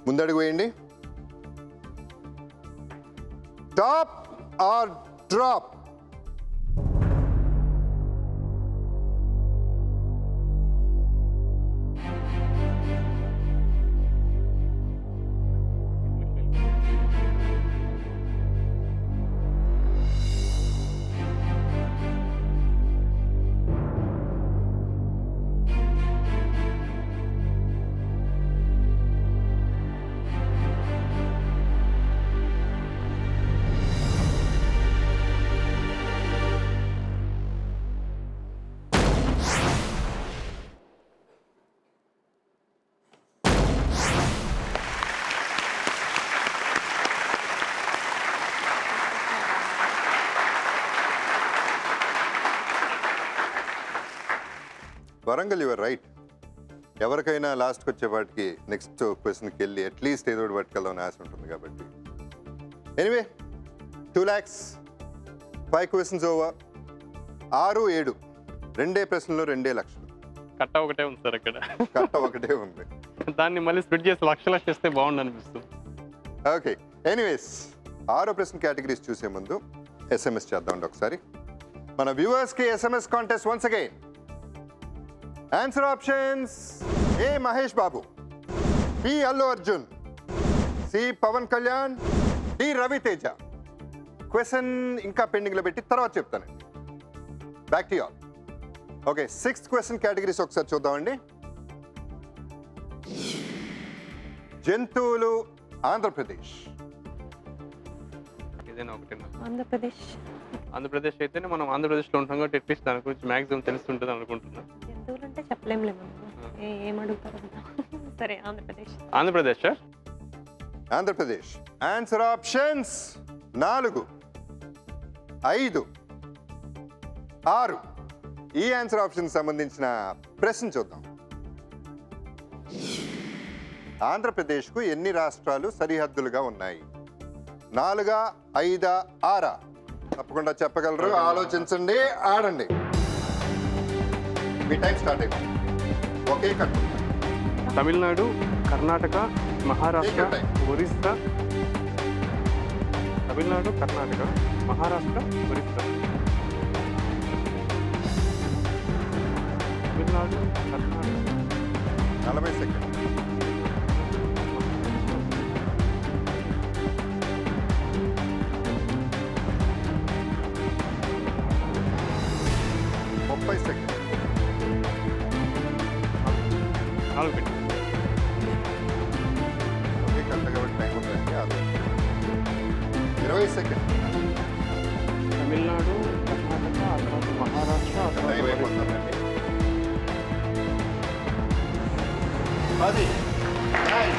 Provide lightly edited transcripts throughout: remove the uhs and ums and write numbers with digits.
ముందడుగు వేయండి. Top or drop? Warangal, your right. ఎవరికైనా లాస్ట్కి వచ్చేపాటికి నెక్స్ట్ క్వశ్చన్కి వెళ్ళి అట్లీస్ట్ ఏదో ఒకటి పట్టుకెళ్దామని ఆశ ఉంటుంది కాబట్టి. Anyway 2 lakhs, 5 questions over. 6, 7 రెండే ప్రశ్నలు 2 లక్షలు. కట్ట ఒకటే ఉంది సార్ ఇక్కడ. కట్ట ఒకటే ఉంది. దాన్ని మళ్ళీ స్ప్లిట్ చేసి లక్ష చేస్తే బాగుండు అనిపిస్తుంది. ఓకే, ఎనీవేస్ 6వ ప్రశ్న కేటగిరీస్ చూసే ముందు SMS చేద్దామండి ఒకసారి. మన వ్యూవర్స్కి SMS contest once again. Answer options: A Mahesh Babu, B Allu Arjun, C Pawan Kalyan, D Raviteja. Question ఇంకా పెండింగ్లో పెట్టి తర్వాత చెప్తానండి. Back to you all. Okay, 6th question categories ఒకసారి చూద్దామండి. జంతువులు ఆంధ్రప్రదేశ్. ఏదైనా ఒకటి ఆంధ్రప్రదేశ్ అయితేనే మనం ఆంధ్రప్రదేశ్లో ఉంటాం కాబట్టి అట్లీస్ట్ దాని గురించి మ్యాక్సిమం తెలుస్తుంటుంది అనుకుంటున్నాను. జంతువులు అంటే చెప్పలేము, ఏమడుగుతారు. సరే, ఆంధ్రప్రదేశ్. ఆంధ్రప్రదేశ్. Answer options 4, 5, 6. ఈ ఆన్సర్ ఆప్షన్ సంబంధించిన ప్రశ్న చూద్దాం. ఆంధ్రప్రదేశ్కు ఎన్ని రాష్ట్రాలు సరిహద్దులుగా ఉన్నాయి? 4, 5, 6? తప్పకుండా చెప్పగలరు. ఆలోచించండి, ఆడండి. మీ టైం స్టార్ట్ అయింది. ఒకే కట్టు. తమిళనాడు, కర్ణాటక, మహారాష్ట్ర, ఒరిస్సా. తమిళనాడు, కర్ణాటక, మహారాష్ట్ర, ఒరిస్సా. తమిళనాడు, కర్ణాటక. 40 సెకండ్. తమిళనాడు, కర్ణాటక, తర్వాత మహారాష్ట్ర, అది 9,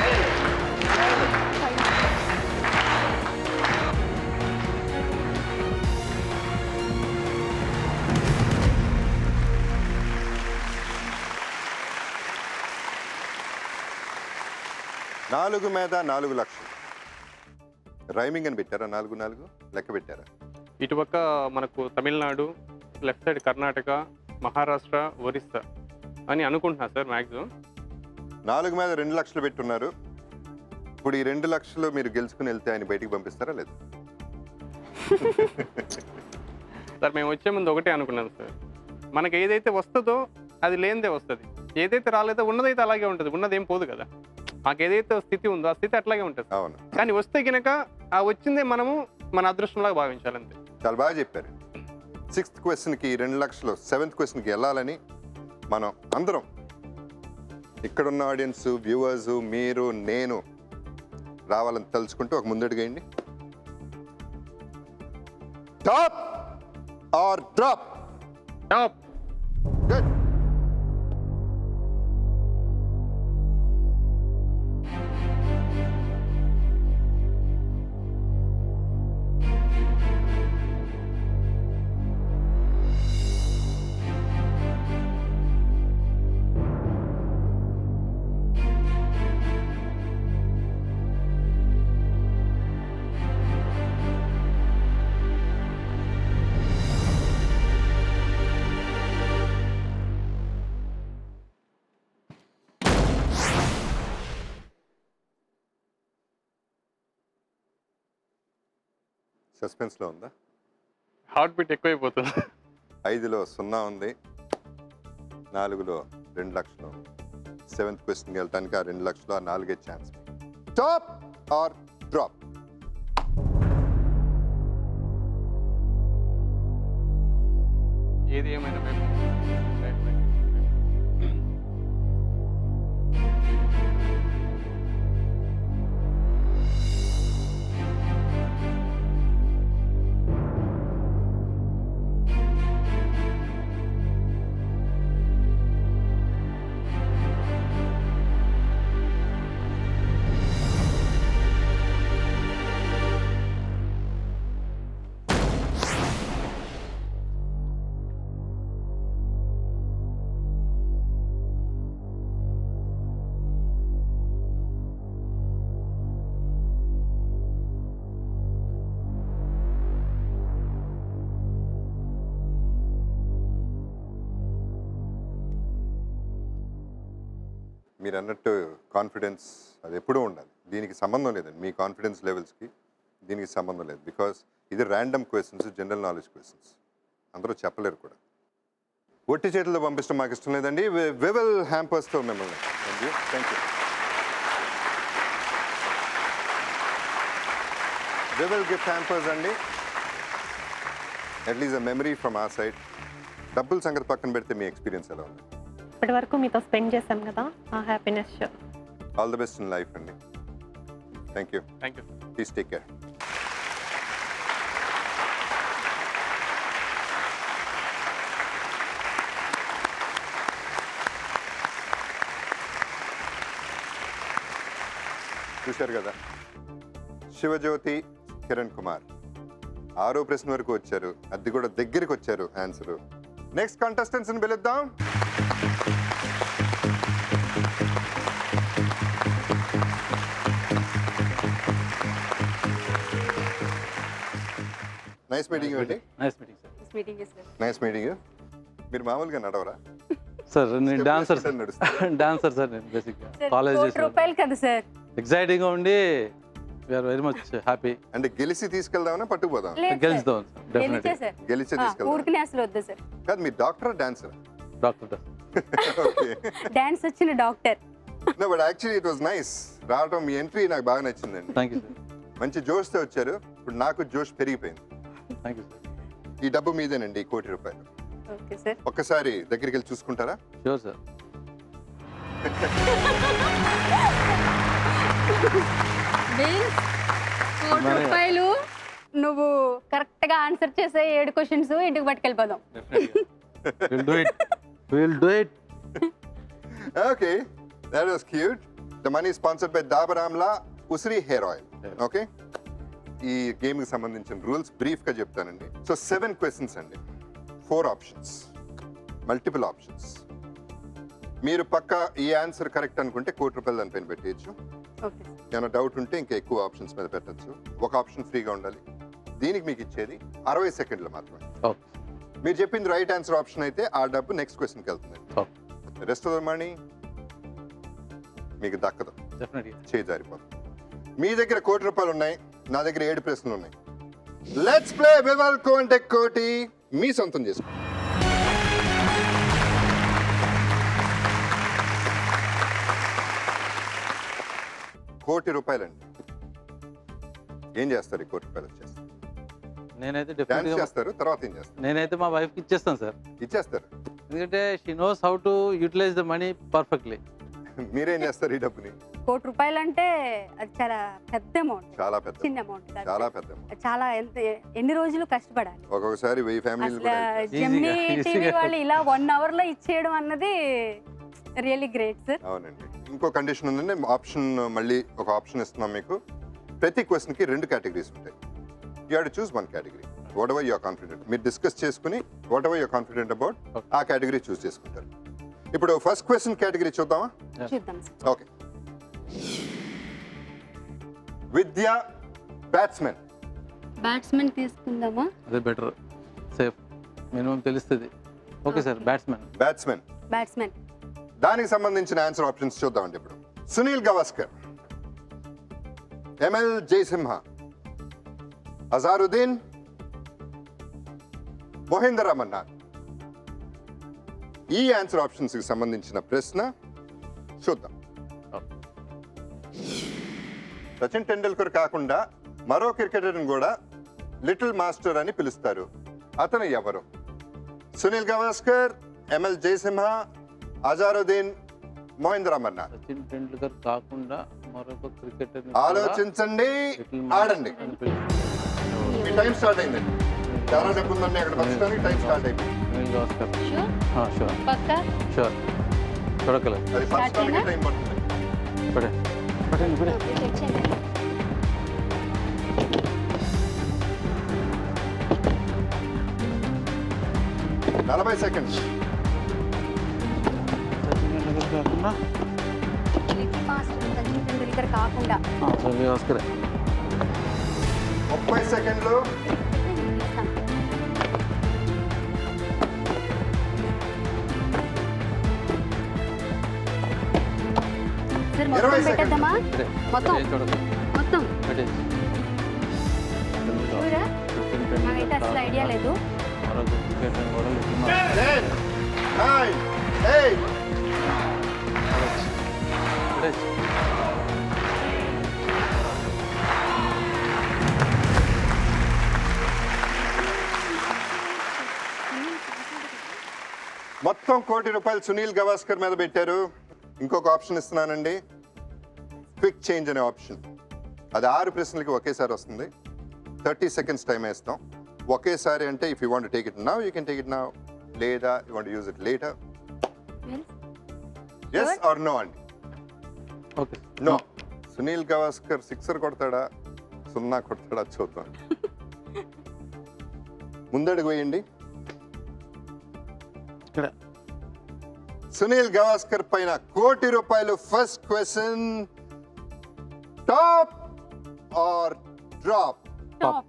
8, 7. 4 మీద 4 లక్షలు. రైమింగ్ అని పెట్టారా? 4, 4 లెక్క పెట్టారా? ఇటుపక్క మనకు తమిళనాడు, లెఫ్ట్ సైడ్ కర్ణాటక, మహారాష్ట్ర, ఒరిస్సా అని అనుకుంటున్నా సార్ మ్యాక్సిమం. 4 మీద 2 లక్షలు పెట్టున్నారు. ఇప్పుడు ఈ 2 లక్షలు మీరు గెలుచుకుని వెళ్తే ఆయన బయటికి పంపిస్తారా లేదు? సార్ మేము వచ్చే ముందు ఒకటే అనుకున్నాం సార్, మనకి ఏదైతే వస్తుందో అది లేనిదే వస్తుంది, ఏదైతే రాలేదో ఉన్నదైతే అలాగే ఉంటుంది. ఉన్నది ఏం పోదు కదా. మాకు ఏదైతే స్థితి ఉందో ఆ స్థితి అట్లాగే ఉంటుంది. అవును. కానీ వస్తే కనుక ఆ వచ్చిందే మనము మన అదృష్టంలాగా భావించాలంతే. చాలా బాగా చెప్పారు. 6th క్వశ్చన్కి 2 లక్షలు, 7th క్వశ్చన్కి వెళ్ళాలని మనం అందరం, ఇక్కడున్న ఆడియన్స్, వ్యూవర్స్, మీరు, నేను రావాలని తలుచుకుంటూ ఒక ముందడుగేయండి. Top or drop? Top. Good. సస్పెన్స్లో ఉందా? హార్ట్ బీట్ ఎక్కువైపోతుంది. 5లో 0 ఉంది, 4లో 2 లక్షలు. 7th క్వశ్చన్కి వెళ్ళటానికి ఆ 2 లక్షలు, ఆ 4 ఛాన్స్. Top or drop? ఏది ఏమైనా మేము మీరు అన్నట్టు కాన్ఫిడెన్స్ అది ఎప్పుడూ ఉండాలి. దీనికి సంబంధం లేదండి, మీ కాన్ఫిడెన్స్ లెవెల్స్కి దీనికి సంబంధం లేదు. బికాస్ ఇది random questions, general knowledge questions, అందరూ చెప్పలేరు కూడా. ఒట్టి చేతుల్లో పంపించడం మాకు ఇష్టం లేదండి. వివల్ హ్యాంపర్స్తో మిమ్మల్ని థ్యాంక్ యూ. వివల్ గిఫ్ట్ హ్యాంపర్స్ అండి, అట్లీస్ట్ అ మెమరీ ఫ్రమ్ ఆ సైడ్. డబ్బుల సంగతి పక్కన పెడితే మీ ఎక్స్పీరియన్స్ ఎలా ఉంది? ఇప్పటి వరకు మీతో స్పెండ్ చేశాం కదా, ఆ happiness. All the best in life అండి. Thank you. Thank you. Please take care. చూశారు కదా, శివజ్యోతి, కిరణ్ కుమార్ 6వ ప్రశ్న వరకు వచ్చారు, అది కూడా దగ్గరికి వచ్చారు ఆన్సర్. నెక్స్ట్ కంటెస్టెంట్స్ని పిలుద్దాం. నైస్ మీటింగ్ అండి. Nice meeting sir. Nice meeting. మీరు మామూలుగా నడవరా సార్? నేను డాన్సర్ సార్. నడుస్తారు. Dancer sir. నేను బేసిక్గా సార్, కాలేజ్ ₹1 రూపాయలు కదా సార్. ఎక్సైటింగ్గా ఉండి వీఆర్ వెరీ మచ్ హ్యాపీ. అంటే గెలిచి తీసుకెళ్దామా పట్టుకుపోదాం? లేదు సార్. గెలుస్తాం గెలిచే డెఫినెట్లీ. సార్. గెలిచే తీసుకెళ్దాం. ఊరికనే అసలు వద్దు సార్. కాదు, మీరు doctor dancer? Doctor okay. Dance వచ్చిన doctor. No but actually it was nice. రావటం, మీ ఎంట్రీ నాకు బాగా నచ్చిందండి. Thank you sir. మంచి జోష్తో వచ్చారు. ఇప్పుడు నాకు జోష్ పెరిగిపోయింది. Thank you sir. ఈ డబ్బు మీదేనండి, ₹1,00,00,000. Okay sir. ఒక్కసారి దగ్గరికి వెళ్ళి చూసుకుంటారా? Sure sir. ₹1,00,00,000 నువ్వు కరెక్ట్ గా ఆన్సర్ చేసే 7 క్వశ్చన్స్ ఇంటికి పట్టుకెళ్ళిపోదాం. We'll do it. Okay, that was cute. The money is sponsored by Dabur Amla Usri Hair Oil. Okay. ఈ గేమ్కి సంబంధించిన రూల్స్ బ్రీఫ్గా చెప్తానండి. సో 7 క్వశ్చన్స్ అండి, 4 ఆప్షన్స్, మల్టిపుల్ ఆప్షన్స్. మీరు పక్క ఈ ఆన్సర్ కరెక్ట్ అనుకుంటే ₹1,00,00,000 దానిపైన పెట్టేయచ్చు. Okay sir. ఏమైనా డౌట్ ఉంటే ఇంకా ఎక్కువ ఆప్షన్స్ మీద పెట్టచ్చు. ఒక ఆప్షన్ ఫ్రీగా ఉండాలి. దీనికి మీకు ఇచ్చేది 60 సెకండ్లు మాత్రమే. ఓకే. మీరు చెప్పింది రైట్ ఆన్సర్ ఆప్షన్ అయితే ఆ డబ్బు నెక్స్ట్ క్వశ్చన్కి వెళ్తుంది. Okay. Rest of the money మీకు దక్కదు, డెఫినెట్లీ. చేయి జారిపోతుంది. మీ దగ్గర ₹1,00,00,000 ఉన్నాయి, నా దగ్గర 7 ప్రశ్నలు ఉన్నాయి. లెట్స్ ప్లే వివల్ కోంటే కోటి. మీ సొంతం చేసుకో. ₹1,00,00,000 అండి. ఏం చేస్తారు? ₹1,00,00,000 వచ్చేస్తారు. నేనైతే డాన్స్ డెఫినెట్గా చేస్తారు, తర్వాత ఏం చేస్తారు? నేనైతే మా వైఫ్కి ఇచ్చేస్తాను సార్. ఇచ్చేస్తారు. ఎందుకంటే she knows how to utilise the money perfectly. మీరేం చేస్తారు ఈ డబ్బుని? ₹1,00,00,000 అంటే అది చాలా పెద్ద అమౌంట్. చాలా పెద్ద, చిన్న అమౌంట్ కాదు. చాలా పెద్ద. చాలా ఎన్ని రోజులు కష్టపడాలి. ఒక్కొక్కసారి 1000 ఫ్యామిలీలు అసలు కూడా help చేస్తారు. జెమినీ Easy టీవీ గా. వాళ్ళు ఇలా 1 అవర్ లో ఇచ్చేయడం అన్నది రియల్లీ గ్రేట్ సార్. అవునండి. ఇంకో కండిషన్ ఉందండి. ఆప్షన్ మళ్ళీ ఒక ఆప్షన్ ఇస్తున్నాం మీకు. ప్రతి క్వశ్చన్కి 2 కేటగిరీస్ ఉంటాయి. You have to choose 1 category. Whatever you're confident, మీరు డిస్కస్ చేసుకుని whatever you're confident about ఆ కేటగిరీ చూస్ చేసుకుంటారు. ఇప్పుడు ఫస్ట్ క్వశ్చన్ కేటగిరీ చూద్దామా? చూద్దాం sir. Okay. Vidya, batsmen. Batsmen తీసుకుందామా? అదే బెటర్, సేఫ్, మినిమం తెలుస్తుంది. Okay sir, batsmen. Batsmen. Batsmen. దానికి సంబంధించిన ఆన్సర్ ఆప్షన్స్ చూద్దామండి. ఇప్పుడు సునీల్ గవాస్కర్, ఎంఎల్ జయసింహ, అజారుద్దీన్, మోహిందర్ అమర్నాథ్. ఈ ఆన్సర్ ఆప్షన్స్ కి సంబంధించిన ప్రశ్న చూద్దాం. సచిన్ టెండూల్కర్ కాకుండా మరో క్రికెటర్ని కూడా లిటిల్ మాస్టర్ అని పిలుస్తారు. అతను ఎవరు? సునీల్ గవాస్కర్, ఎంఎల్ జయసింహ, అజారుద్దీన్, మోహిందర్ అమర్నాథ్. సచిన్ టెండూల్కర్ కాకుండా మరొక క్రికెటర్ ఆలోచించండి, ఆడండి. మీ టైం స్టార్ట్ అయిందండి. చాలా డబ్బు ఉందండి అక్కడ పంచడానికి. టైం స్టార్ట్ అయిపోయింది. సునీల్ గవాస్కర్. షూర్ షూర్ పక్కా షూర్ చూడక్కలేదు. అది పంచడానికి టైం పడుతుంది. పడే పడండి పడే. చెక్ చేయండి. 40 seconds. సచిన్ టెండూల్కర్ కాకుండా లిటిల్ మాస్టర్ సచిన్ టెండూల్కర్ కాకుండా సునీల్ గవాస్కర్. 30 సెకండ్లు. సార్ 20 మొత్తం seconds. పెట్టేద్దామా? పడే. మొత్తం చూడదు మొత్తం పెట్టేసి. చూరా సచిన్ నాకైతే అసలు ఐడియా లేదు. మరొక క్రికెటర్ కూడా లిటిల్ మాస్టర్. 10, 9, 8. పెట్టేసి. మొత్తం ₹1,00,00,000 సునీల్ గవాస్కర్ మీద పెట్టారు. ఇంకొక ఆప్షన్ ఇస్తున్నానండి, క్విక్ చేంజ్ అనే ఆప్షన్. అది 6 ప్రశ్నలకి ఒకేసారి వస్తుంది. 30 seconds టైం వేస్తాం. ఒకేసారి అంటే if you want take it now you can take it now, లేదా you want use it later. Yes or no అండి? Okay no. సునీల్ గవాస్కర్ 6 కొడతాడా 0 కొడతాడా చూద్దాం. ముందడుగు వేయండి. ఇక్కడ సునీల్ గవాస్కర్ పైన ₹1,00,00,000. First question, top or drop? Top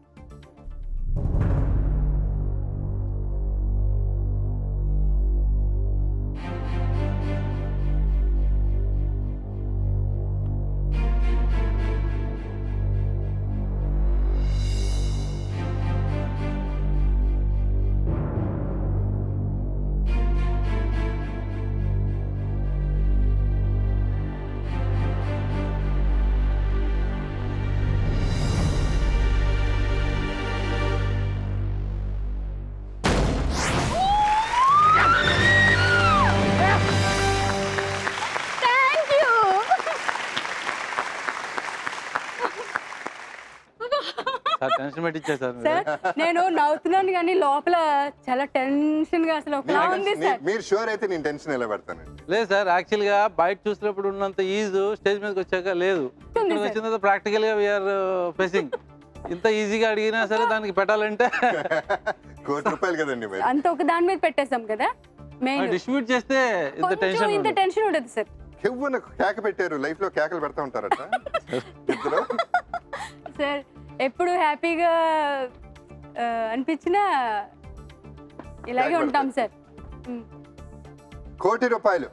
thank you. Sir tension పెట్టించారు సార్ సార్ నేను నవ్వుతున్నాను కానీ లోపల చాలా టెన్షన్ గా అసలు ఒకలా ఉంది సార్. మీరు షూర్ అయితే నేను టెన్షన్ ఎలా పెడతానండి. లేదు సార్, యాక్చువల్ గా బయట చూసినప్పుడు ఉన్నంత ఈజ్ స్టేజ్ మీదకి వచ్చాక లేదు. ఇక్కడికి వచ్చిన తర్వాత ప్రాక్టికల్ గా వీఆర్ ఫేసింగ్. ఇంత ఈజీగా అడిగినా సరే దానికి పెట్టాలంటే ₹1,00,00,000 కదండి మరి. అంత ఒక దాని మీద పెట్టేసాం కదా మెయిన్. డిస్ట్రిబ్యూట్ చేస్తే ఇంత కొంచెం టెన్షన్ ఇంత టెన్షన్ ఉండదు సార్. కెవ్వున కేక పెట్టారు. లైఫ్ లో కేకలు పెడతా ఉంటారట ఇద్దరు. సార్ ఎప్పుడు హ్యాపీగా అనిపించినా ఇలాగే ఉంటాం సార్. ₹1,00,00,000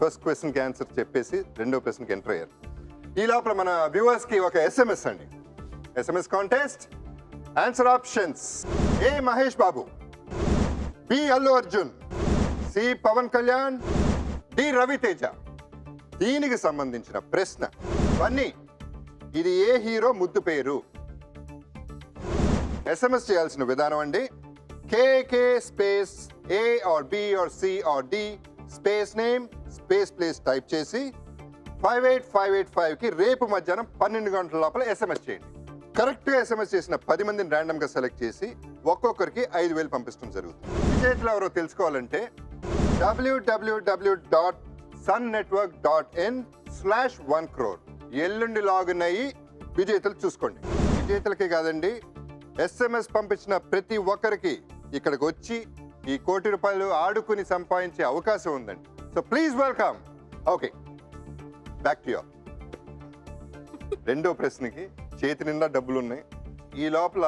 ఫస్ట్ క్వశ్చన్ కి ఆన్సర్ చెప్పేసి రెండో ప్రశ్నకి ఎంటర్ అయ్యారు. ఈ లోపల మన వ్యూవర్స్ కి ఒక SMS అండి. SMS contest. Answer options: A Mahesh Babu, B Allu Arjun, C Pawan Kalyan, D Raviteja. దీనికి సంబంధించిన ప్రశ్న బన్నీ, ఇది ఏ హీరో ముద్దు పేరు? SMS చేయాల్సిన విధానం అండి, KK space A or B or C or D space name space place type చేసి 58585కి రేపు మధ్యాహ్నం 12 గంటల లోపల SMS చేయండి. కరెక్ట్గా SMS చేసిన 10 మందిని ర్యాండమ్గా సెలెక్ట్ చేసి ఒక్కొక్కరికి 5,000 పంపించడం జరుగుతుంది. విజేతలు ఎవరో తెలుసుకోవాలంటే www.sunnetwork.in/1crore ఎల్లుండి లాగిన్ అయ్యి విజేతలు చూసుకోండి. విజేతలకే కాదండి, SMS పంపించిన ప్రతి ఒక్కరికి ఇక్కడికి వచ్చి ఈ ₹1,00,00,000 ఆడుకుని సంపాదించే అవకాశం ఉందండి. So please welcome. Okay, back to you. రెండో ప్రశ్నకి చేతి నిండా డబ్బులు ఉన్నాయి. ఈ లోపల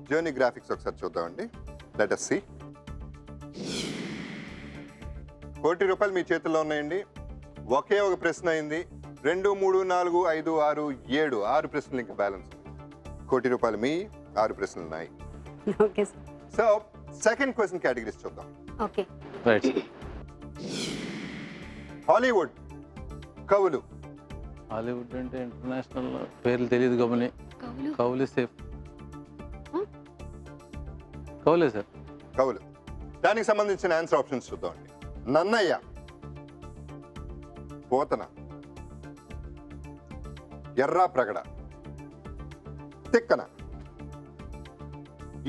జర్నీ గ్రాఫిక్స్ ఒకసారి చూద్దామండి. Let us see. ₹1,00,00,000 మీ చేతుల్లో ఉన్నాయండి. ఒకే ఒక ప్రశ్న అయింది. 2, 3, 4, 5, 6, 7 ప్రశ్నలు ఇంకా బ్యాలెన్స్ ఉంది. ₹1,00,00,000 మీ 6 ప్రశ్నలు ఉన్నాయి. Okay sir. So second question categories చూద్దాం. ఓకే. రైట్. హాలీవుడ్ కవులు. హాలీవుడ్ అంటే ఇంటర్నేషనల్ పేర్లు తెలియదు గమని. కౌలు సేఫ్. Cowley sir. కవులు. దానికి సంబంధించిన ఆన్సర్ ఆప్షన్స్ చూద్దామండి. నన్నయ్య, పోతన, ఎర్రా ప్రగడ, తిక్కన.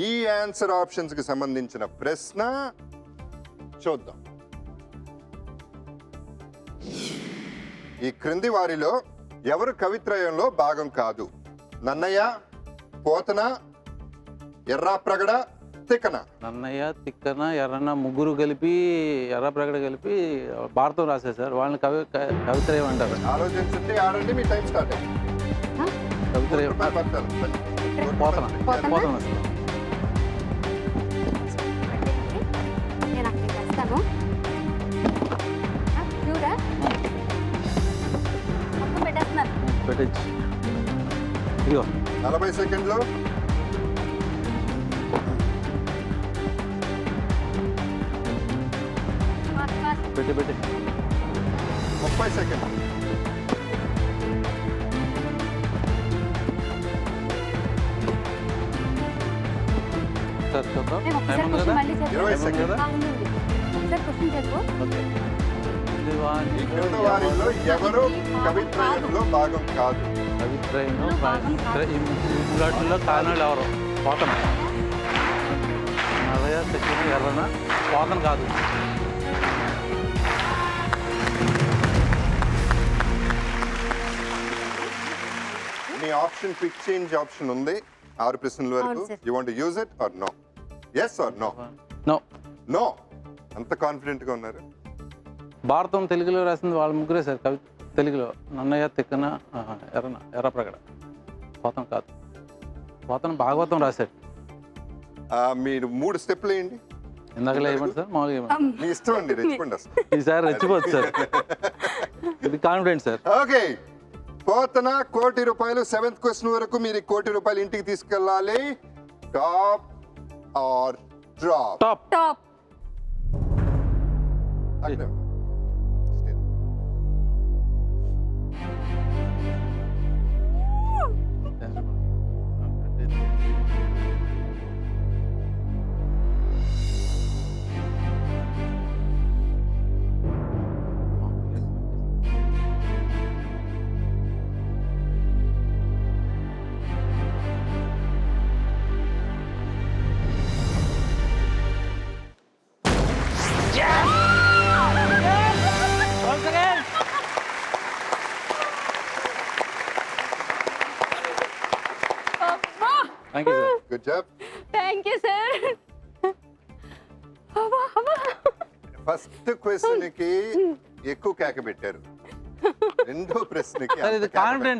ఈ ఆన్సర్ ఆప్షన్స్ కి సంబంధించిన ప్రశ్న చూద్దాం. ఈ క్రింది వారిలో ఎవరు కవిత్రయంలో భాగం కాదు? నన్నయ్య, పోతన, ఎర్రా ప్రగడ, తిక్కన. నన్నయ్య, తిక్కన, ఎర్రన్న ముగ్గురు కలిపి ఎర్ర ప్రగడ కలిపి భారతం రాశారు సార్. వాళ్ళని కవిత్రయం అంటారు. ఆలోచించండి, ఆడండి, మీ టైం స్టార్ట్ అయింది. కవిత్రయం. పోతన. పోతన సార్. నేను అక్కడికి వస్తాను. చూడా మొత్తం పెట్టేస్తున్నారు. పెట్టచ్చు. ఇదిగో 40 సెకండ్లు. Fast fast. పెట్టి 30 సెకండ్లు. సార్ చూద్దాం. నేను టైం ఒకసారి ఉంది క్వశ్చన్ కదా? మళ్ళీ చెప్పు. 20 సెకండ్లు. ఉంది. ఒకసారి క్వశ్చన్ చెప్పు. ఓకే. ఈ క్రింది వారిలో ఎవరు కవిత్రయంలో భాగం కాదు? కవిత్రయంలో ఈ మూడాటిలో కారణాలు ఎవరు? పోతన. నల్లయ్య, తిక్కన, ఎర్రన, పోతన కాదు. మీ ఆప్షన్ క్విక్ చేంజ్ ఆప్షన్ ఉంది 6 ప్రశ్నల వరకు. అవును sir. You want to use it or no? Yes or no? No. No. అంత కాన్ఫిడెంట్ గా ఉన్నారు? భారతం తెలుగులో రాసింది వాళ్ళ ముగ్గురే సార్. కవి తెలుగులో నన్నయ్య, తిక్కన, ఎర్ర ప్రగడ. పోతన కాదు. పోతన భాగవతం రాశాడు. మీరు 3 స్టెప్లు వేయండి. ఇందాకలే ఏమంటారు సార్? మామూలుగా ఏమంటారు? మీ ఇష్టం అండి, రెచ్చిపోండి అసలు. ఈసారి రెచ్చిపోద్దు సార్. ఇది confident sir. Okay. Pothana ₹1,00,00,000. 7th question వరకు మీరు ₹1,00,00,000 ఇంటికి తీసుకెళ్ళాలి. Top or drop? Top. Top. అక్కడ thank you sir. Good job. Thank you sir. First question కి ఎక్కువ కేక పెట్టారు. రెండో ప్రశ్నకి సార్ ఇది అంత కేక కాన్ఫిడెన్స్